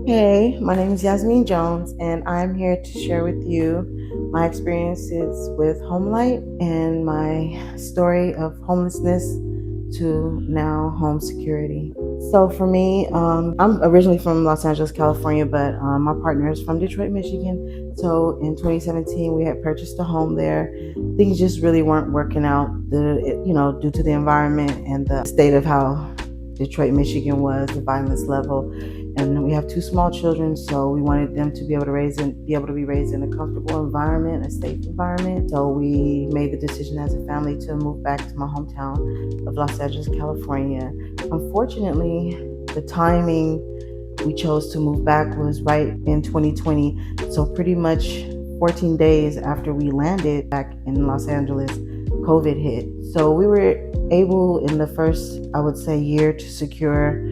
Hey, my name is Jasmine Jones, and I'm here to share with you my experiences with Homelight and my story of homelessness to now home security. So, for me, I'm originally from Los Angeles, California, but my partner is from Detroit, Michigan. So, in 2017, we had purchased a home there. Things just really weren't working out, due to the environment and the state of how Detroit, Michigan was, the violence level. And we have two small children, so we wanted them to be able to be raised in a comfortable environment, a safe environment. So we made the decision as a family to move back to my hometown of Los Angeles, California. Unfortunately, the timing we chose to move back was right in 2020. So pretty much 14 days after we landed back in Los Angeles, COVID hit. So we were able in the first, I would say, year to secure,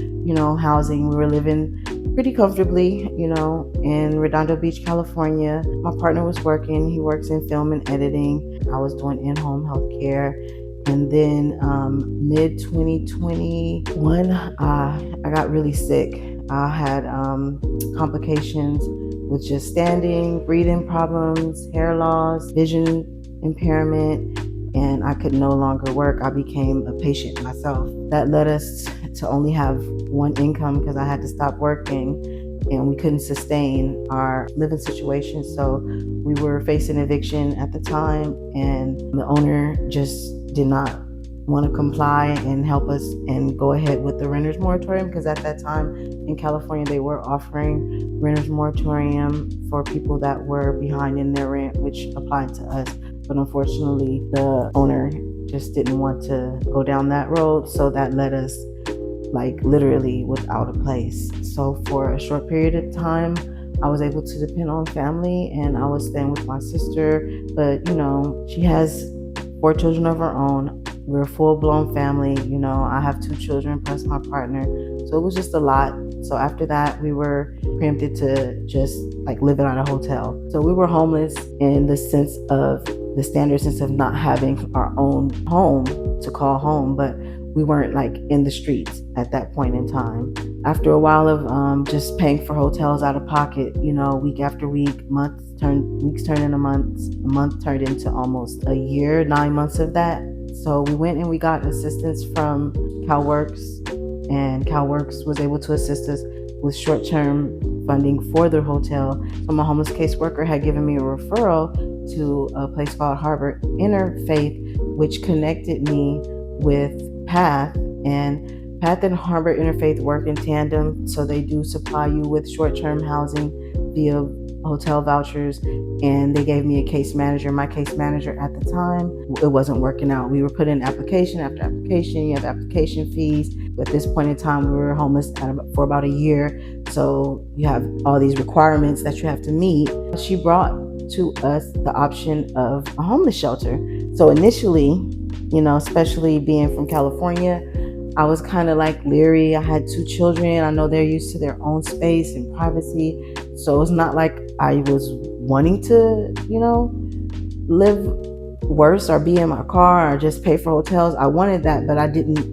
housing. We were living pretty comfortably, in Redondo Beach, California. My partner was working. He works in film and editing. I was doing in-home healthcare. And then mid 2021, I got really sick. I had complications with just standing, breathing problems, hair loss, vision impairment, and I could no longer work. I became a patient myself. That led us to only have one income because I had to stop working and we couldn't sustain our living situation. So we were facing eviction at the time, and the owner just did not want to comply and help us and go ahead with the renters moratorium, because at that time in California they were offering renters moratorium for people that were behind in their rent, which applied to us. But unfortunately, the owner just didn't want to go down that road. So that led us literally without a place. So for a short period of time, I was able to depend on family, and I was staying with my sister. But, she has 4 children of her own. We're a full-blown family. I have 2 children plus my partner. So it was just a lot. So after that, we were preempted to just living at a hotel. So we were homeless in the standard sense of not having our own home to call home, but we weren't in the streets at that point in time. After a while of just paying for hotels out of pocket, week after week, weeks turned into months, a month turned into almost a year, 9 months of that. So we went and we got assistance from CalWORKs, and CalWORKs was able to assist us with short-term funding for the hotel. So my homeless caseworker had given me a referral to a place called Harbor Interfaith, which connected me with PATH. And PATH and Harbor Interfaith work in tandem, so they do supply you with short-term housing via hotel vouchers. And they gave me a case manager. My case manager at the time, it wasn't working out. We were putting in application after application. You have application fees. At this point in time, we were homeless for about a year. So you have all these requirements that you have to meet. She brought to us the option of a homeless shelter. So initially, especially being from California, I was kind of leery. I had 2 children. I know they're used to their own space and privacy. So it's not like I was wanting to, live worse or be in my car or just pay for hotels. I wanted that, but I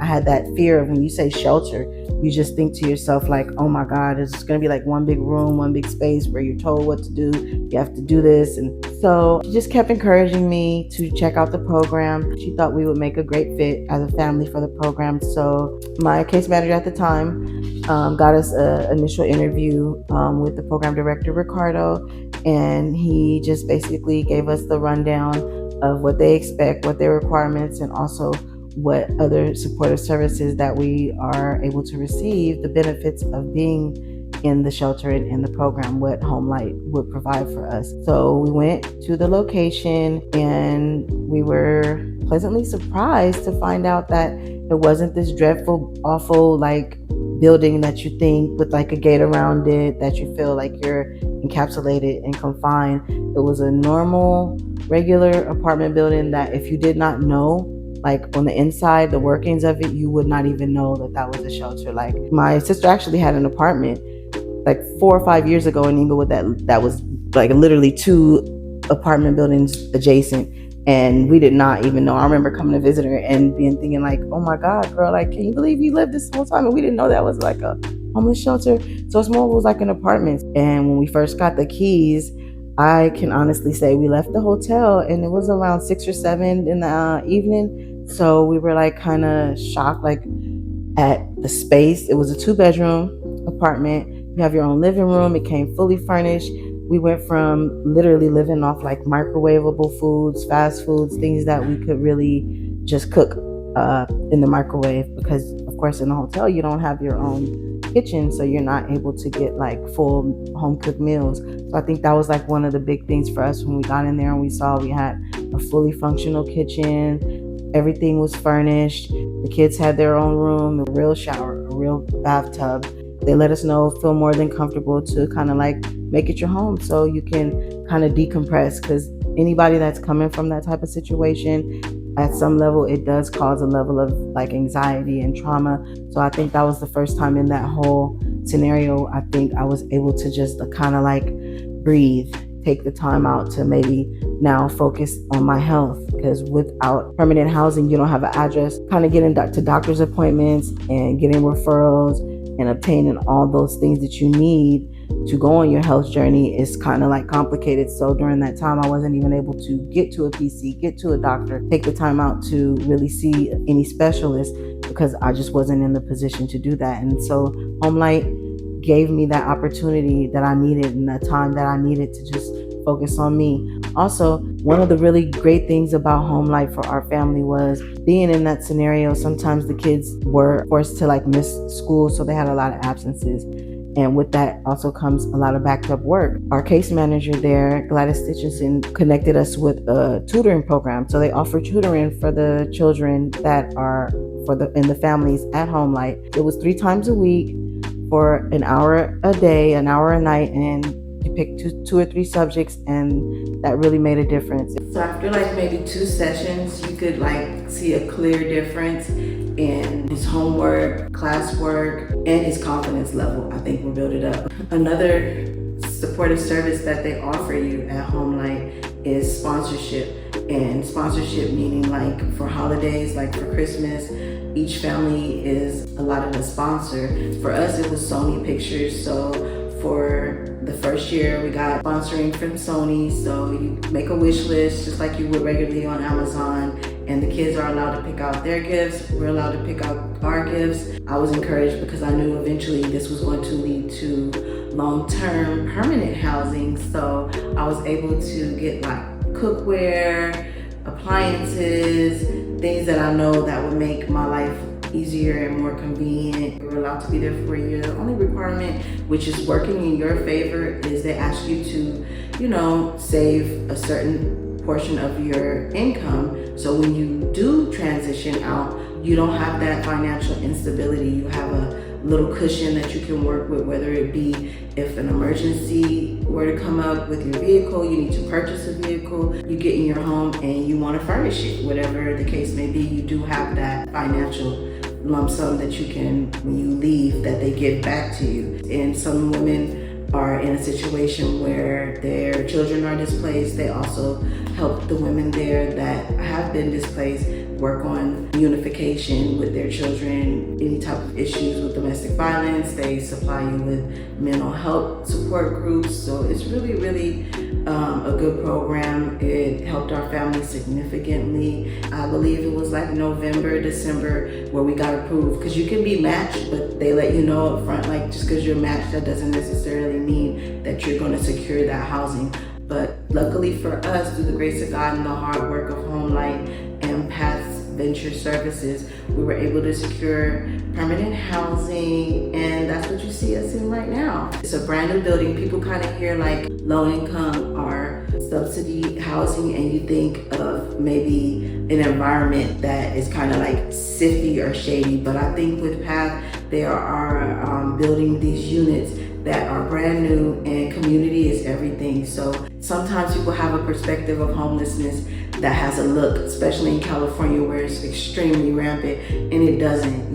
had that fear of when you say shelter, you just think to yourself oh my God, it's going to be one big room, one big space where you're told what to do. You have to do this. And so she just kept encouraging me to check out the program. She thought we would make a great fit as a family for the program. So my case manager at the time got us an initial interview with the program director, Ricardo, and he just basically gave us the rundown of what they expect, what their requirements, and also what other supportive services that we are able to receive, the benefits of being in the shelter and in the program, what Homelight would provide for us. So we went to the location, and we were pleasantly surprised to find out that it wasn't this dreadful, awful building that you think with a gate around it, that you feel you're encapsulated and confined. It was a normal, regular apartment building that if you did not know on the inside, the workings of it, you would not even know that was a shelter. My sister actually had an apartment 4 or 5 years ago in Inglewood that was literally 2 apartment buildings adjacent, and we did not even know. I remember coming to visit her and thinking oh my God, girl, can you believe you lived this whole time and we didn't know that was a homeless shelter. So it was like an apartment. And when we first got the keys, I can honestly say we left the hotel and it was around 6 or 7 in the evening. So we were like kind of shocked, like at the space. It was a 2-bedroom apartment. You have your own living room. It came fully furnished. We went from literally living off like microwavable foods, fast foods, things that we could really just cook in the microwave, because of course in the hotel you don't have your own kitchen, so you're not able to get like full home cooked meals. So I think that was like one of the big things for us when we got in there and we saw we had a fully functional kitchen. Everything was furnished. The kids had their own room, a real shower, a real bathtub. They let us know, feel more than comfortable to kind of like make it your home so you can kind of decompress, because anybody that's coming from that type of situation, at some level it does cause a level of like anxiety and trauma. So I think that was the first time in that whole scenario I think I was able to just kind of like breathe, take the time out to maybe now focus on my health, because without permanent housing you don't have an address. Kind of getting to doctor's appointments and getting referrals and obtaining all those things that you need to go on your health journey is kind of like complicated. So during that time I wasn't even able to get to a PC, get to a doctor, take the time out to really see any specialist, because I just wasn't in the position to do that. And so Homelight gave me that opportunity that I needed and that time that I needed to just focus on me. Also, one of the really great things about Homelight for our family was being in that scenario. Sometimes the kids were forced to like miss school, so they had a lot of absences. And with that also comes a lot of backed up work. Our case manager there, Gladys Stitchinson, connected us with a tutoring program. So they offer tutoring for the children that are in the families at Homelight. It was 3 times a week for an hour a day, an hour a night, and you pick two or three subjects, and that really made a difference. So after like maybe 2 sessions, you could like see a clear difference in his homework, classwork, and his confidence level. I think will build it up. Another supportive service that they offer you at Homelight is sponsorship. And sponsorship meaning like for holidays, like for Christmas, each family is allotted a sponsor. For us, it was Sony Pictures. So for the first year, we got sponsoring from Sony. So you make a wish list just like you would regularly on Amazon, and the kids are allowed to pick out their gifts. We're allowed to pick out our gifts. I was encouraged because I knew eventually this was going to lead to long-term permanent housing. So I was able to get like cookware, appliances, things that I know that would make my life easier and more convenient. We're allowed to be there for a year. The only requirement, which is working in your favor, is they ask you to, save a certain portion of your income. So when you do transition out, you don't have that financial instability. You have a little cushion that you can work with, whether it be if an emergency were to come up with your vehicle, you need to purchase a vehicle, you get in your home and you want to furnish it, whatever the case may be, you do have that financial lump sum that you can, when you leave, that they give back to you. And some women are in a situation where their children are displaced. They also help the women there that have been displaced work on unification with their children, any type of issues with domestic violence. They supply you with mental health support groups. So it's really, really a good program. It helped our family significantly. I believe it was like November, December where we got approved, because you can be matched, but they let you know up front, like just because you're matched, that doesn't necessarily mean that you're going to secure that housing. But luckily for us, through the grace of God and the hard work of Homelight and Paths Venture Services, we were able to secure permanent housing, and that's what you see us in right now. It's a brand new building. People kind of hear like low income or subsidy housing, and you think of maybe an environment that is kind of like sifty or shady. But I think with Path, they are building these units that are brand new, and community is everything. So sometimes people have a perspective of homelessness that has a look, especially in California where it's extremely rampant, and it doesn't.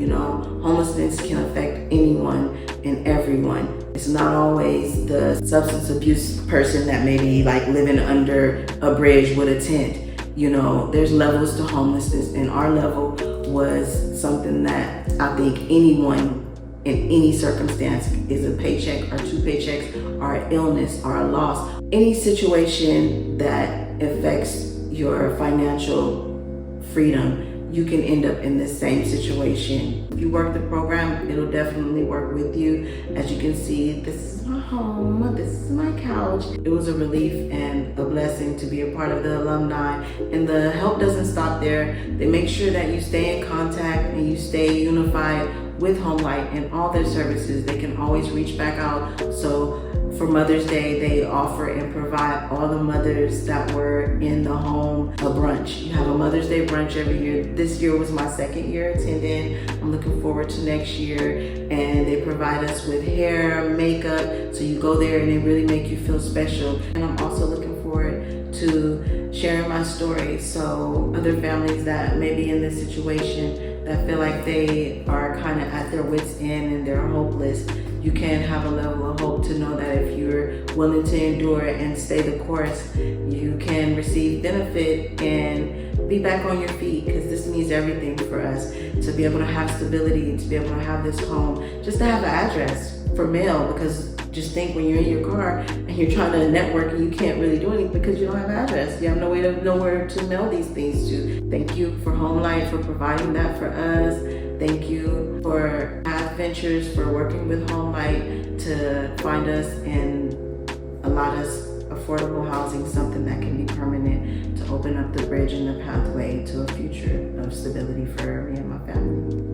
Homelessness can affect anyone and everyone. It's not always the substance abuse person that may be like living under a bridge with a tent. There's levels to homelessness, and our level was something that I think anyone in any circumstance. Is a paycheck or 2 paychecks or an illness or a loss. Any situation that affects your financial freedom, you can end up in the same situation. If you work the program, it'll definitely work with you. As you can see, this is my home, this is my couch. It was a relief and a blessing to be a part of the alumni. And the help doesn't stop there. They make sure that you stay in contact and you stay unified with Homelight and all their services. They can always reach back out. So for Mother's Day, they offer and provide all the mothers that were in the home a brunch. You have a Mother's Day brunch every year. This year was my second year attending. I'm looking forward to next year. And they provide us with hair, makeup, so you go there and they really make you feel special. And I'm also looking forward to sharing my story, so other families that may be in this situation that feel like they are kind of at their wits' end and they're hopeless, you can have a level of hope to know that if you're willing to endure and stay the course, you can receive benefit and be back on your feet, because this means everything for us to be able to have stability, to be able to have this home, just to have an address for mail. Because just think, when you're in your car and you're trying to network and you can't really do anything because you don't have an address. You have no way to know where to mail these things to. Thank you for Homelight for providing that for us. Thank you for Ventures for working with Homelight to find us and allot us affordable housing, something that can be permanent, to open up the bridge and the pathway to a future of stability for me and my family.